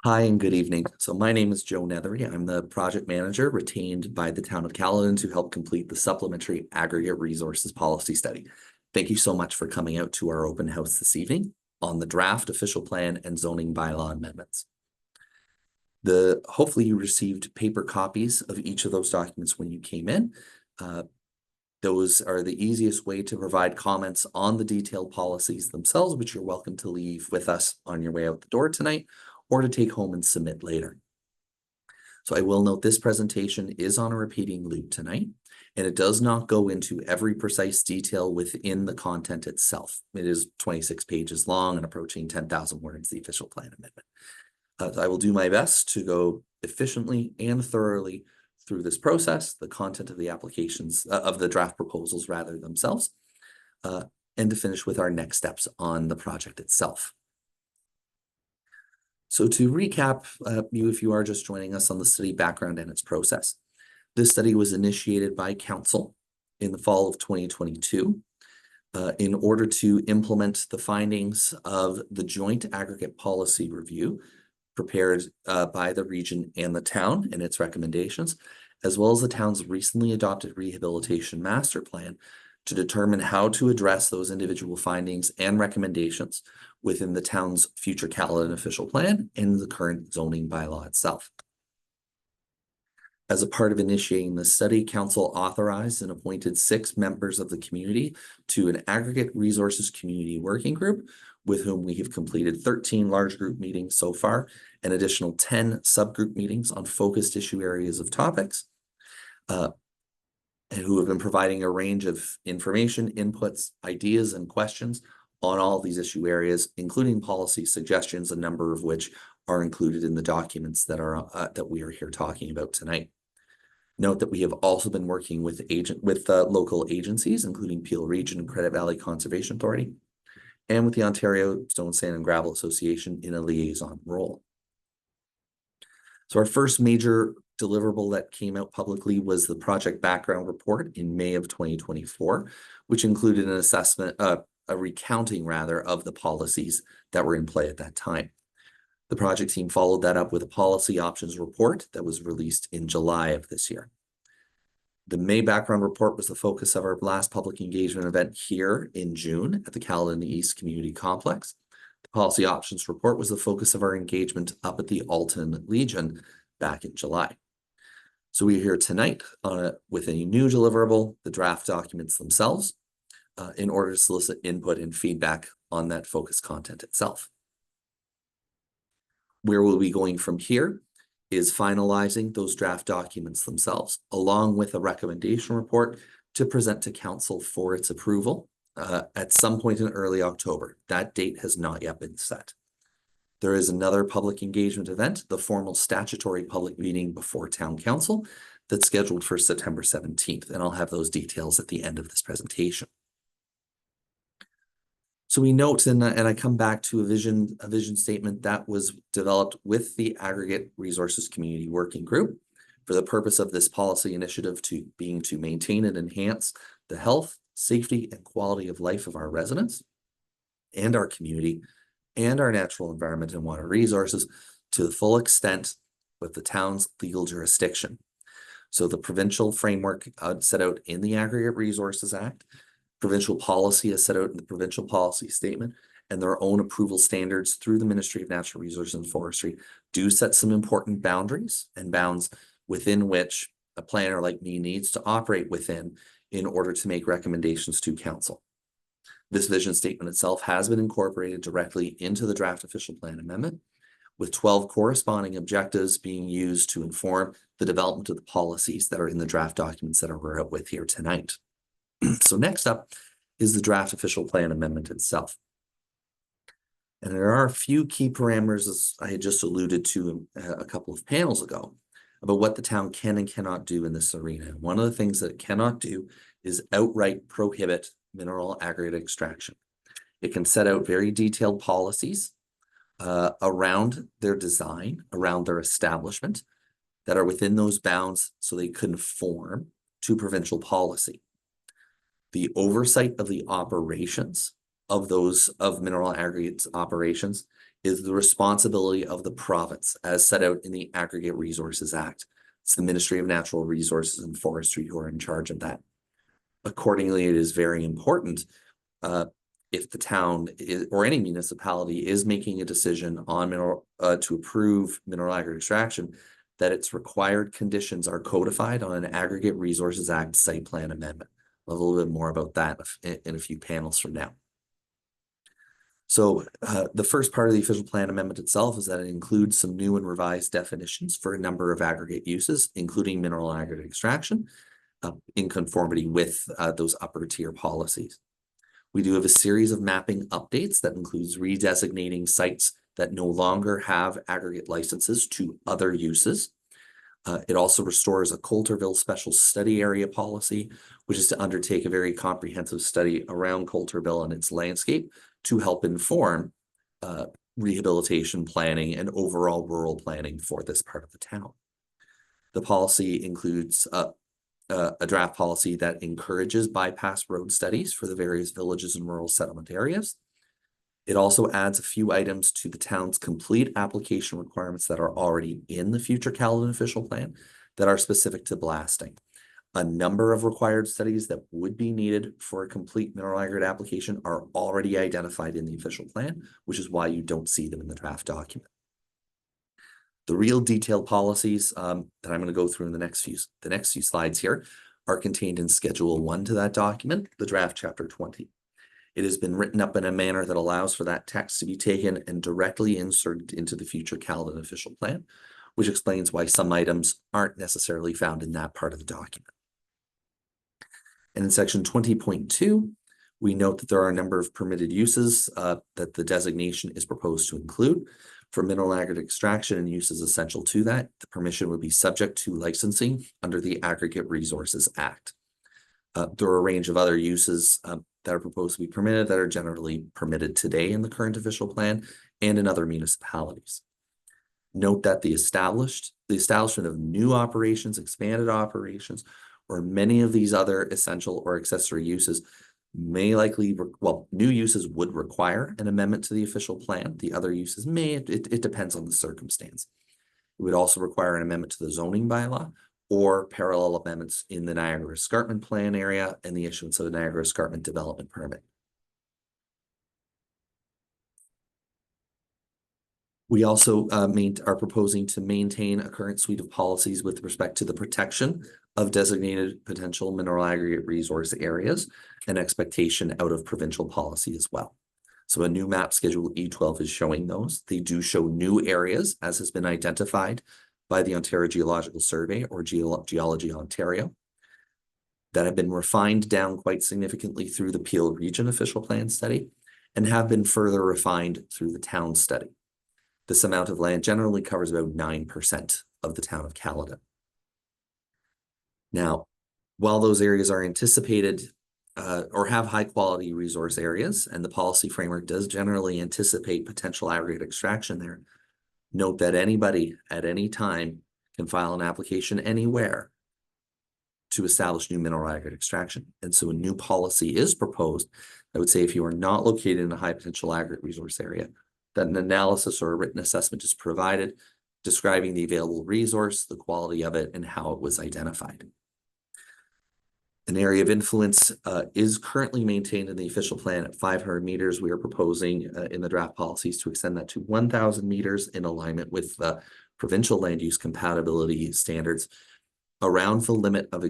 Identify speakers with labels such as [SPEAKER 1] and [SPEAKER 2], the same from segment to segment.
[SPEAKER 1] Hi and good evening. So my name is Joe Nethery. I'm the project manager retained by the town of Caledon to help complete the Supplementary Aggregate Resources Policy Study. Thank you so much for coming out to our open house this evening on the draft official plan and zoning bylaw amendments. Hopefully you received paper copies of each of those documents when you came in. Those are the easiest way to provide comments on the detailed policies themselves, which you're welcome to leave with us on your way out the door tonight, or to take home and submit later. So I will note this presentation is on a repeating loop tonight, and it does not go into every precise detail within the content itself. It is 26 pages long and approaching 10,000 words, the official plan amendment. I will do my best to go efficiently and thoroughly through this process, the content of the applications, of the draft proposals rather themselves, and to finish with our next steps on the project itself. So to recap, if you are just joining us on the study background and its process, this study was initiated by council in the fall of 2022 in order to implement the findings of the joint aggregate policy review prepared by the region and the town and its recommendations, as well as the town's recently adopted rehabilitation master plan to determine how to address those individual findings and recommendations within the town's future Caledon official plan and the current zoning bylaw itself. As a part of initiating the study, council authorized and appointed 6 members of the community to an aggregate resources community working group, with whom we have completed 13 large group meetings so far, an additional 10 subgroup meetings on focused issue areas of topics, and who have been providing a range of information, inputs, ideas, and questions on all of these issue areas, including policy suggestions, a number of which are included in the documents that we are here talking about tonight. Note that we have also been working with local agencies, including Peel Region and Credit Valley Conservation Authority, and with the Ontario Stone, Sand and Gravel Association in a liaison role. So our first major deliverable that came out publicly was the project background report in May of 2024, which included an assessment, a recounting rather, of the policies that were in play at that time. The project team followed that up with a policy options report that was released in July of this year. The May background report was the focus of our last public engagement event here in June at the Caledon East Community Complex. The policy options report was the focus of our engagement up at the Alton Legion back in July. So we are here tonight with a new deliverable, the draft documents themselves, in order to solicit input and feedback on that focus content itself. Where we'll be going from here is finalizing those draft documents themselves, along with a recommendation report to present to council for its approval at some point in early October. That date has not yet been set. There is another public engagement event, the formal statutory public meeting before town council, that's scheduled for September 17th, and I'll have those details at the end of this presentation. So we note, and I come back to a vision statement that was developed with the Aggregate Resources Community Working Group for the purpose of this policy initiative to maintain and enhance the health, safety, and quality of life of our residents and our community and our natural environment and water resources to the full extent with the town's legal jurisdiction. So the provincial framework set out in the Aggregate Resources Act, provincial policy is set out in the provincial policy statement, and their own approval standards through the Ministry of Natural Resources and Forestry do set some important boundaries and bounds within which a planner like me needs to operate within in order to make recommendations to council. This vision statement itself has been incorporated directly into the draft official plan amendment, with 12 corresponding objectives being used to inform the development of the policies that are in the draft documents that we're out with here tonight. So next up is the draft official plan amendment itself. And there are a few key parameters, as I had just alluded to a couple of panels ago, about what the town can and cannot do in this arena. One of the things that it cannot do is outright prohibit mineral aggregate extraction. It can set out very detailed policies around their design, around their establishment, that are within those bounds so they conform to provincial policy. The oversight of the operations of mineral aggregates operations is the responsibility of the province as set out in the Aggregate Resources Act. It's the Ministry of Natural Resources and Forestry who are in charge of that. Accordingly, it is very important if the town or any municipality is making a decision on to approve mineral aggregate extraction, that its required conditions are codified on an Aggregate Resources Act site plan amendment. A little bit more about that in a few panels from now. So the first part of the official plan amendment itself is that it includes some new and revised definitions for a number of aggregate uses, including mineral aggregate extraction, in conformity with those upper tier policies. We do have a series of mapping updates that includes redesignating sites that no longer have aggregate licenses to other uses. It also restores a Coulterville Special Study Area policy, which is to undertake a very comprehensive study around Coulterville and its landscape to help inform rehabilitation planning and overall rural planning for this part of the town. The policy includes a draft policy that encourages bypass road studies for the various villages and rural settlement areas. It also adds a few items to the town's complete application requirements that are already in the future Caledon official plan that are specific to blasting. A number of required studies that would be needed for a complete mineral aggregate application are already identified in the official plan, which is why you don't see them in the draft document. The real detailed policies that I'm going to go through in the next few slides here are contained in Schedule 1 to that document, the draft Chapter 20. It has been written up in a manner that allows for that text to be taken and directly inserted into the future Caledon official plan, which explains why some items aren't necessarily found in that part of the document. And in section 20.2, we note that there are a number of permitted uses that the designation is proposed to include. For mineral aggregate extraction and uses essential to that, the permission would be subject to licensing under the Aggregate Resources Act. There are a range of other uses that are proposed to be permitted that are generally permitted today in the current official plan and in other municipalities. Note that the establishment of new operations, expanded operations, or many of these other essential or accessory uses may likely, new uses would require an amendment to the official plan. The other uses may, it depends on the circumstance. It would also require an amendment to the zoning bylaw or parallel amendments in the Niagara Escarpment Plan area and the issuance of the Niagara Escarpment Development Permit. We also are proposing to maintain a current suite of policies with respect to the protection of designated potential mineral aggregate resource areas and expectation out of provincial policy as well. So a new map schedule E12 is showing those. They do show new areas as has been identified by the Ontario Geological Survey or Geology Ontario that have been refined down quite significantly through the Peel Region official plan study and have been further refined through the town study. This amount of land generally covers about 9% of the town of Caledon. Now, while those areas are anticipated or have high quality resource areas, and the policy framework does generally anticipate potential aggregate extraction there, note that anybody at any time can file an application anywhere to establish new mineral aggregate extraction. And so a new policy is proposed that would say if you are not located in a high potential aggregate resource area, that an analysis or a written assessment is provided describing the available resource, the quality of it, and how it was identified. An area of influence is currently maintained in the official plan at 500 meters. We are proposing in the draft policies to extend that to 1,000 meters in alignment with the provincial land use compatibility standards around the limit of the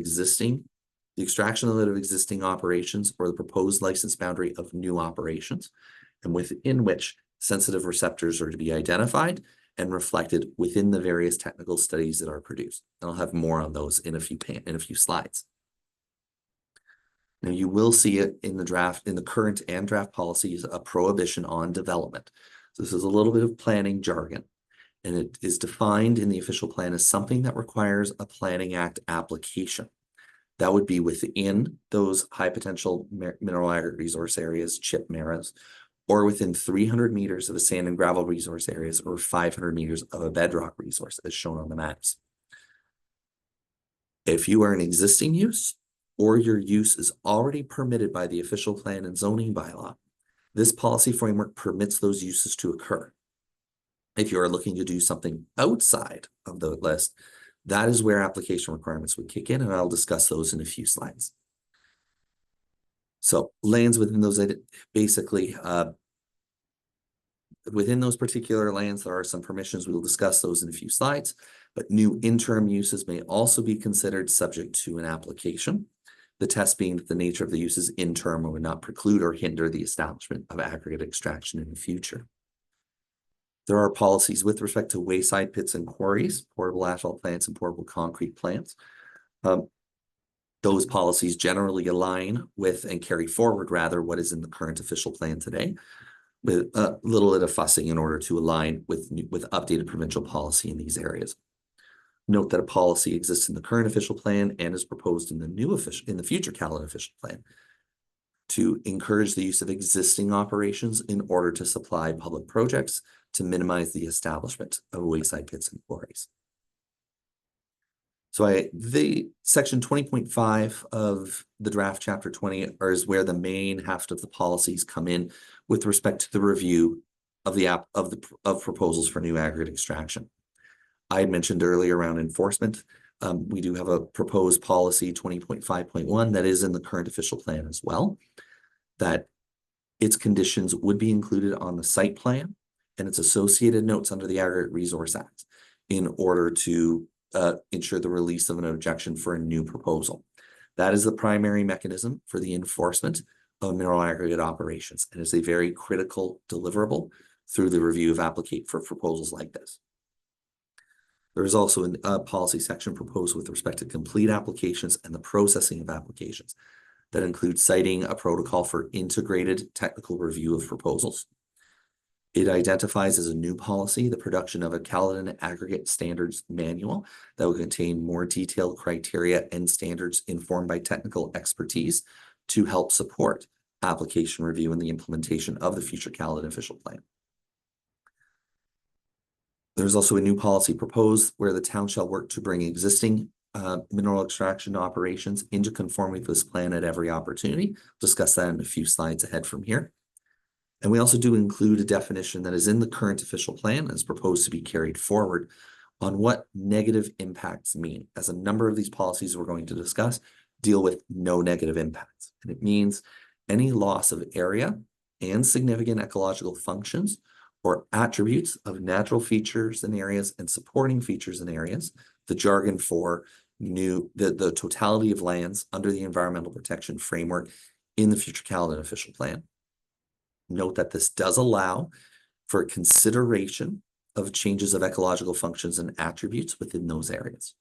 [SPEAKER 1] extraction limit of existing operations or the proposed license boundary of new operations, and within which sensitive receptors are to be identified and reflected within the various technical studies that are produced. And I'll have more on those in a few slides. Now you will see it in the current and draft policies, a prohibition on development. So this is a little bit of planning jargon, and it is defined in the official plan as something that requires a Planning Act application. That would be within those high potential mineral aggregate resource areas, CHIP MARAs, or within 300 meters of a sand and gravel resource areas or 500 meters of a bedrock resource as shown on the maps. If you are an existing use or your use is already permitted by the official plan and zoning bylaw, This policy framework permits those uses to occur. If you are looking to do something outside of the list, that is where application requirements would kick in, and I'll discuss those in a few slides. So lands within those, basically, within those particular lands, there are some permissions. We will discuss those in a few slides, but new interim uses may also be considered subject to an application. The test being that the nature of the use is interim and would not preclude or hinder the establishment of aggregate extraction in the future. There are policies with respect to wayside pits and quarries, portable asphalt plants, and portable concrete plants. Those policies generally align with and carry forward, rather, what is in the current official plan today, with a little bit of fussing in order to align with updated provincial policy in these areas. Note that a policy exists in the current official plan and is proposed in the future Caledon official plan to encourage the use of existing operations in order to supply public projects to minimize the establishment of wayside pits and quarries. So the section 20.5 of the draft chapter 20 is where the main heft of the policies come in with respect to the review of proposals for new aggregate extraction. I mentioned earlier around enforcement. We do have a proposed policy 20.5.1 that is in the current official plan as well, that its conditions would be included on the site plan and its associated notes under the Aggregate Resource Act in order to ensure the release of an objection for a new proposal. That is the primary mechanism for the enforcement of mineral aggregate operations, and is a very critical deliverable through the review of for proposals like this. There is also a policy section proposed with respect to complete applications and the processing of applications that includes citing a protocol for integrated technical review of proposals. It identifies as a new policy the production of a Caledon Aggregate Standards Manual that will contain more detailed criteria and standards informed by technical expertise to help support application review and the implementation of the future Caledon official plan. There's also a new policy proposed where the town shall work to bring existing mineral extraction operations into conformity with this plan at every opportunity. Discuss that in a few slides ahead from here. And we also do include a definition that is in the current official plan and is proposed to be carried forward on what negative impacts mean, as a number of these policies we're going to discuss deal with no negative impacts. And it means any loss of area and significant ecological functions or attributes of natural features in areas and supporting features in areas, the jargon for the totality of lands under the environmental protection framework in the future Caledon official plan. Note that this does allow for consideration of changes of ecological functions and attributes within those areas.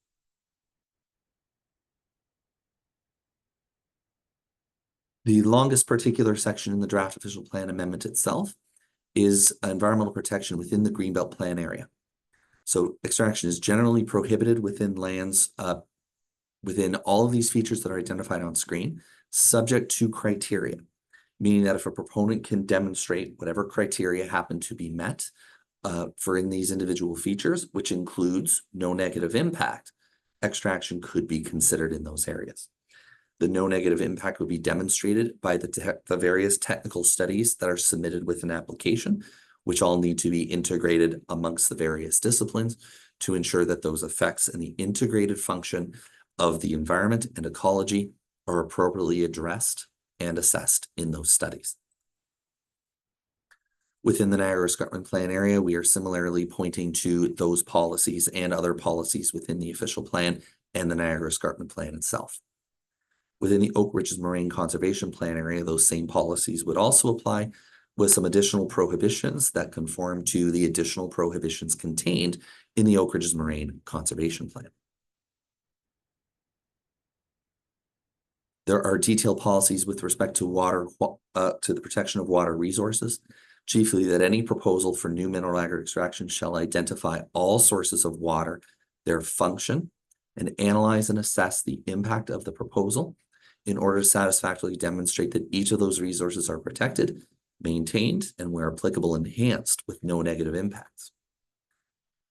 [SPEAKER 1] The longest particular section in the draft official plan amendment itself is environmental protection within the Greenbelt plan area. So extraction is generally prohibited within lands within all of these features that are identified on screen, subject to criteria, meaning that if a proponent can demonstrate whatever criteria happen to be met for in these individual features, which includes no negative impact, extraction could be considered in those areas. The no negative impact would be demonstrated by the various technical studies that are submitted with an application, which all need to be integrated amongst the various disciplines to ensure that those effects and the integrated function of the environment and ecology are appropriately addressed and assessed in those studies. Within the Niagara Escarpment Plan area, we are similarly pointing to those policies and other policies within the official plan and the Niagara Escarpment Plan itself. Within the Oak Ridges Moraine Conservation Plan area, those same policies would also apply, with some additional prohibitions that conform to the additional prohibitions contained in the Oak Ridges Moraine Conservation Plan. There are detailed policies with respect to water, to the protection of water resources, chiefly that any proposal for new mineral aggregate extraction shall identify all sources of water, their function, and analyze and assess the impact of the proposal in order to satisfactorily demonstrate that each of those resources are protected, maintained, and where applicable, enhanced with no negative impacts.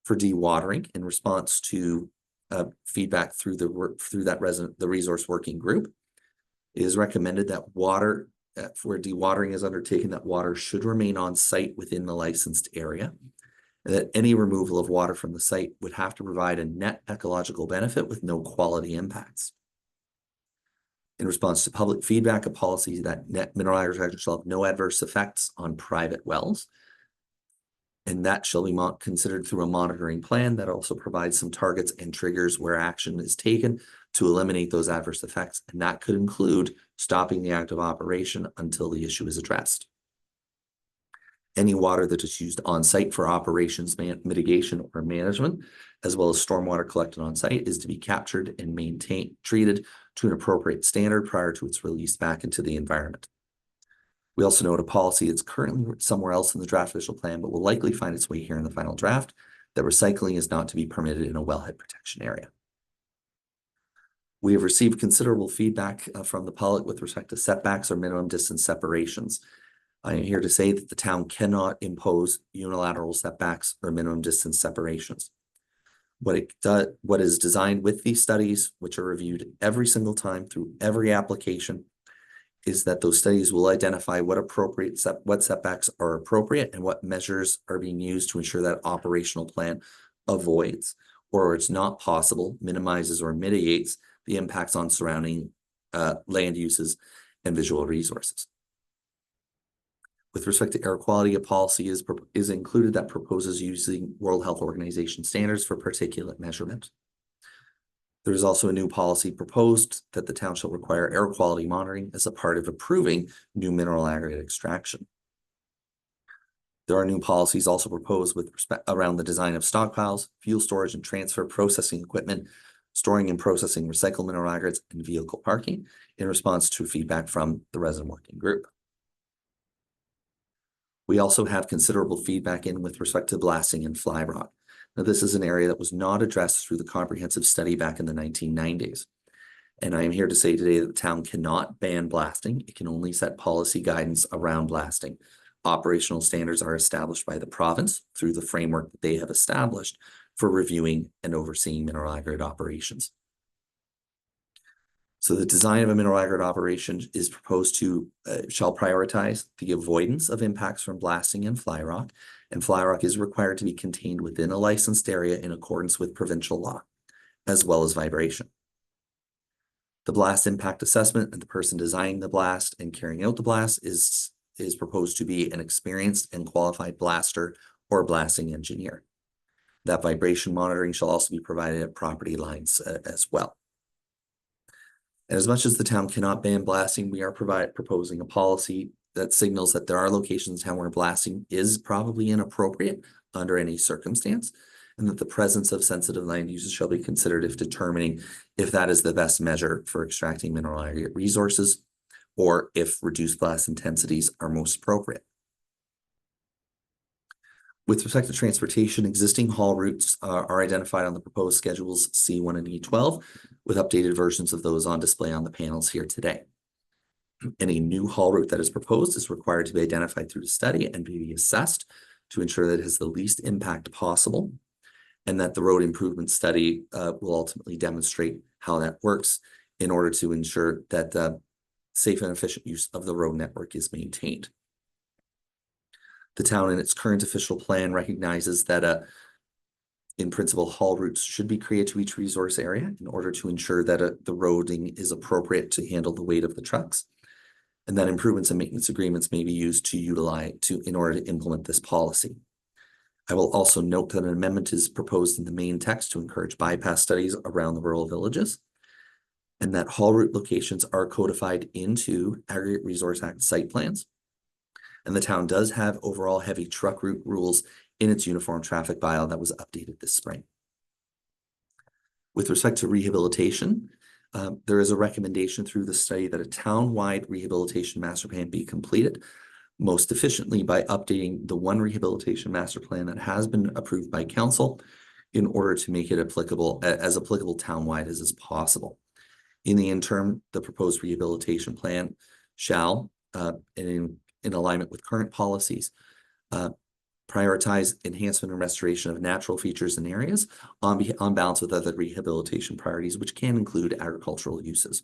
[SPEAKER 1] For dewatering, in response to feedback through the resource working group, it is recommended that water where dewatering is undertaken, that water should remain on site within the licensed area, and that any removal of water from the site would have to provide a net ecological benefit with no quality impacts. In response to public feedback, a policy that net mineral agriculture shall have no adverse effects on private wells, and that shall be considered through a monitoring plan that also provides some targets and triggers where action is taken to eliminate those adverse effects, and that could include stopping the active operation until the issue is addressed. Any water that is used on site for operations mitigation or management, as well as stormwater collected on site, is to be captured and treated to an appropriate standard prior to its release back into the environment. We also note a policy that's currently somewhere else in the draft official plan, but will likely find its way here in the final draft, that recycling is not to be permitted in a wellhead protection area. We have received considerable feedback from the public with respect to setbacks or minimum distance separations. I am here to say that the town cannot impose unilateral setbacks or minimum distance separations. What is designed with these studies, which are reviewed every single time through every application, is that those studies will identify what setbacks are appropriate and what measures are being used to ensure that operational plan avoids, or it's not possible, minimizes or mitigates the impacts on surrounding land uses and visual resources. With respect to air quality, a policy is included that proposes using World Health Organization standards for particulate measurement. There is also a new policy proposed that the town shall require air quality monitoring as a part of approving new mineral aggregate extraction. There are new policies also proposed with respect around the design of stockpiles, fuel storage and transfer processing equipment, storing and processing recycled mineral aggregates, and vehicle parking in response to feedback from the resident working group. We also have considerable feedback in with respect to blasting and fly rock. Now, this is an area that was not addressed through the comprehensive study back in the 1990s. And I am here to say today that the town cannot ban blasting. It can only set policy guidance around blasting. Operational standards are established by the province through the framework that they have established for reviewing and overseeing mineral aggregate operations. So the design of a mineral aggregate operation is proposed to shall prioritize the avoidance of impacts from blasting and fly rock is required to be contained within a licensed area in accordance with provincial law, as well as vibration. The blast impact assessment and the person designing the blast and carrying out the blast is proposed to be an experienced and qualified blaster or blasting engineer. That vibration monitoring shall also be provided at property lines as well. And as much as the town cannot ban blasting, we are proposing a policy that signals that there are locations in town where blasting is probably inappropriate under any circumstance, and that the presence of sensitive land uses shall be considered if determining if that is the best measure for extracting mineral aggregate resources, or if reduced blast intensities are most appropriate. With respect to transportation, existing haul routes are identified on the proposed schedules C1 and E12, with updated versions of those on display on the panels here today. Any new haul route that is proposed is required to be identified through the study and be assessed to ensure that it has the least impact possible, and that the road improvement study will ultimately demonstrate how that works in order to ensure that the safe and efficient use of the road network is maintained. The town in its current official plan recognizes that in principle, haul routes should be created to each resource area in order to ensure that the roading is appropriate to handle the weight of the trucks, and that improvements and maintenance agreements may be used in order to implement this policy. I will also note that an amendment is proposed in the main text to encourage bypass studies around the rural villages, and that haul route locations are codified into Aggregate Resource Act site plans. And the town does have overall heavy truck route rules in its uniform traffic bylaw that was updated this spring. With respect to rehabilitation, there is a recommendation through the study that a town-wide rehabilitation master plan be completed most efficiently by updating the one rehabilitation master plan that has been approved by council in order to make it applicable town-wide as is possible. In the interim, the proposed rehabilitation plan shall, in alignment with current policies, prioritize enhancement and restoration of natural features and areas on balance with other rehabilitation priorities, which can include agricultural uses.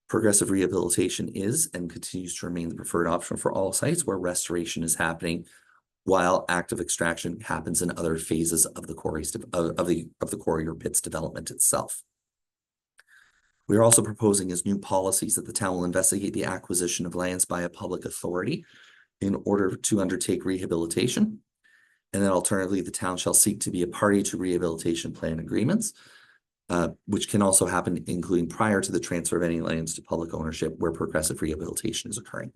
[SPEAKER 1] Progressive rehabilitation is and continues to remain the preferred option for all sites where restoration is happening while active extraction happens in other phases of the quarries of the quarry or pit's development itself. We are also proposing as new policies that the town will investigate the acquisition of lands by a public authority in order to undertake rehabilitation. And then alternatively, the town shall seek to be a party to rehabilitation plan agreements, which can also happen including prior to the transfer of any lands to public ownership where progressive rehabilitation is occurring.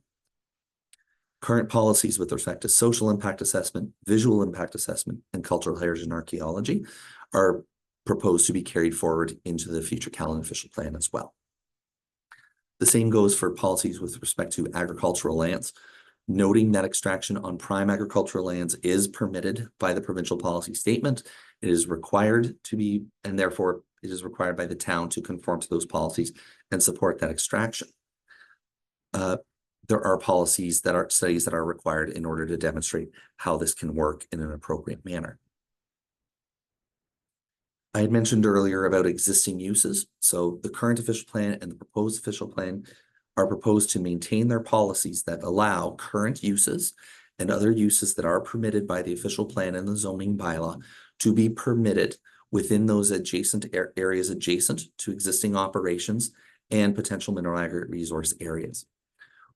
[SPEAKER 1] Current policies with respect to social impact assessment, visual impact assessment, and cultural heritage and archaeology are proposed to be carried forward into the future Caledon official plan as well. The same goes for policies with respect to agricultural lands, noting that extraction on prime agricultural lands is permitted by the provincial policy statement. It is required to be, and therefore it is required by the town to conform to those policies and support that extraction. There are policies that are studies that are required in order to demonstrate how this can work in an appropriate manner. I had mentioned earlier about existing uses. So the current official plan and the proposed official plan are proposed to maintain their policies that allow current uses and other uses that are permitted by the official plan and the zoning bylaw to be permitted within those adjacent areas adjacent to existing operations and potential mineral aggregate resource areas.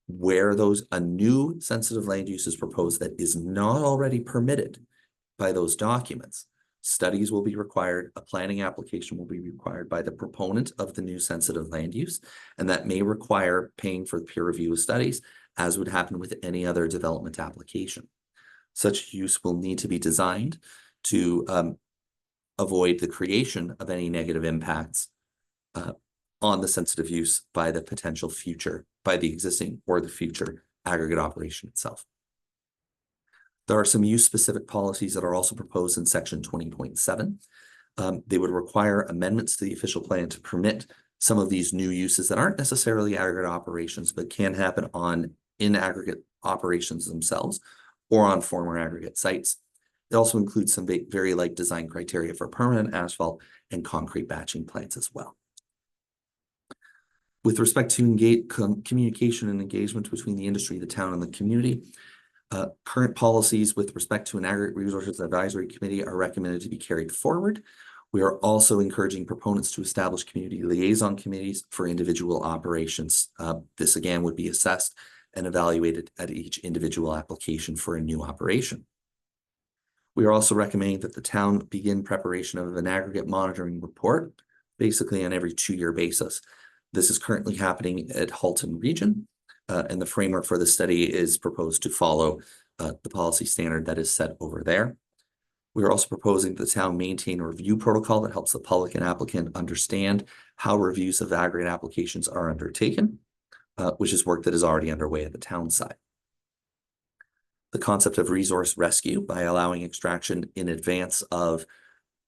[SPEAKER 1] Where a new sensitive land use is proposed that is not already permitted by those documents, studies will be required, a planning application will be required by the proponent of the new sensitive land use, and that may require paying for the peer review of studies, as would happen with any other development application. Such use will need to be designed to avoid the creation of any negative impacts on the sensitive use by the potential future, by the existing or the future aggregate operation itself. There are some use-specific policies that are also proposed in section 20.7. They would require amendments to the official plan to permit some of these new uses that aren't necessarily aggregate operations, but can happen in aggregate operations themselves or on former aggregate sites. It also includes some very light design criteria for permanent asphalt and concrete batching plants as well. With respect to communication and engagement between the industry, the town, and the community, current policies with respect to an aggregate resources advisory committee are recommended to be carried forward. We are also encouraging proponents to establish community liaison committees for individual operations. This again would be assessed and evaluated at each individual application for a new operation. We are also recommending that the town begin preparation of an aggregate monitoring report, basically on every 2-year basis. This is currently happening at Halton Region, and the framework for the study is proposed to follow the policy standard that is set over there. We are also proposing that the town maintain a review protocol that helps the public and applicant understand how reviews of aggregate applications are undertaken, which is work that is already underway at the town side. The concept of resource rescue by allowing extraction in advance of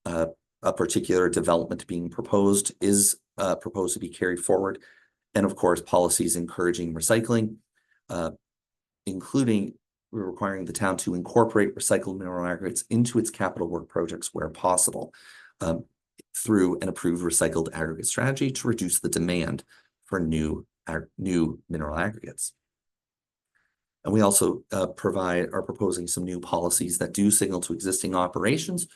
[SPEAKER 1] a particular development being proposed is proposed to be carried forward. And of course, policies encouraging recycling, including requiring the town to incorporate recycled mineral aggregates into its capital work projects where possible, through an approved recycled aggregate strategy to reduce the demand for new mineral aggregates. And we also are proposing some new policies that do signal to existing operations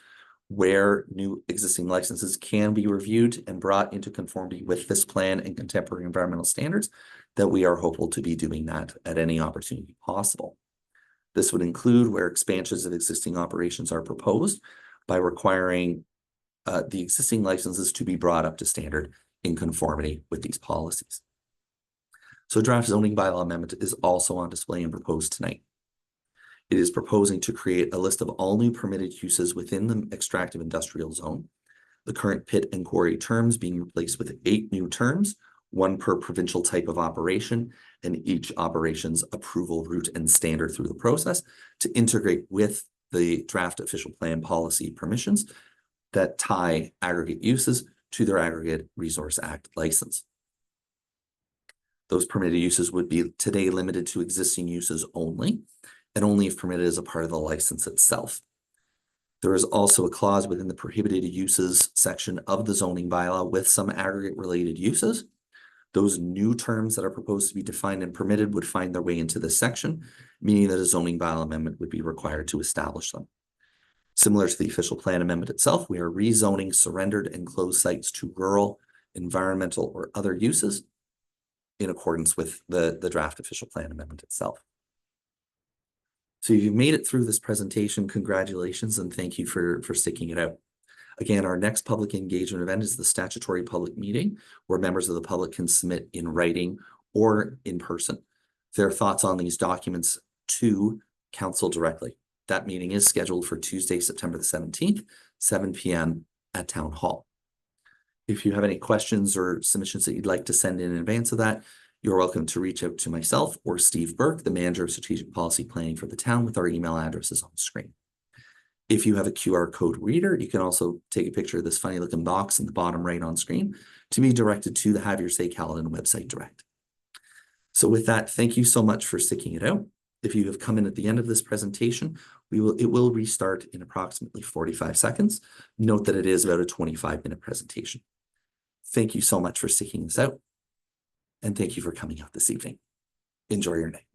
[SPEAKER 1] where new existing licenses can be reviewed and brought into conformity with this plan and contemporary environmental standards, that we are hopeful to be doing that at any opportunity possible. This would include where expansions of existing operations are proposed by requiring the existing licenses to be brought up to standard in conformity with these policies. So draft zoning bylaw amendment is also on display and proposed tonight. It is proposing to create a list of all new permitted uses within the extractive industrial zone. The current pit and quarry terms being replaced with 8 new terms, 1 per provincial type of operation, and each operation's approval route and standard through the process to integrate with the draft official plan policy permissions that tie aggregate uses to their Aggregate Resource Act license. Those permitted uses would be today limited to existing uses only, and only if permitted as a part of the license itself. There is also a clause within the prohibited uses section of the zoning bylaw with some aggregate related uses, Those new terms that are proposed to be defined and permitted would find their way into this section, meaning that a zoning bylaw amendment would be required to establish them. Similar to the official plan amendment itself, we are rezoning surrendered and closed sites to rural, environmental, or other uses in accordance with the draft official plan amendment itself. So you've made it through this presentation. Congratulations, and thank you for sticking it out. Again, our next public engagement event is the statutory public meeting, where members of the public can submit in writing or in person their thoughts on these documents to council directly. That meeting is scheduled for Tuesday, September the 17th, 7 p.m. at Town Hall. If you have any questions or submissions that you'd like to send in advance of that, you're welcome to reach out to myself or Steve Burke, the Manager of Strategic Policy Planning for the town, with our email addresses on the screen. If you have a QR code reader, you can also take a picture of this funny looking box in the bottom right on screen to be directed to the Have Your Say Caledon website direct. So with that, thank you so much for sticking it out. If you have come in at the end of this presentation, it will restart in approximately 45 seconds. Note that it is about a 25-minute presentation. Thank you so much for sticking this out. And thank you for coming out this evening. Enjoy your night.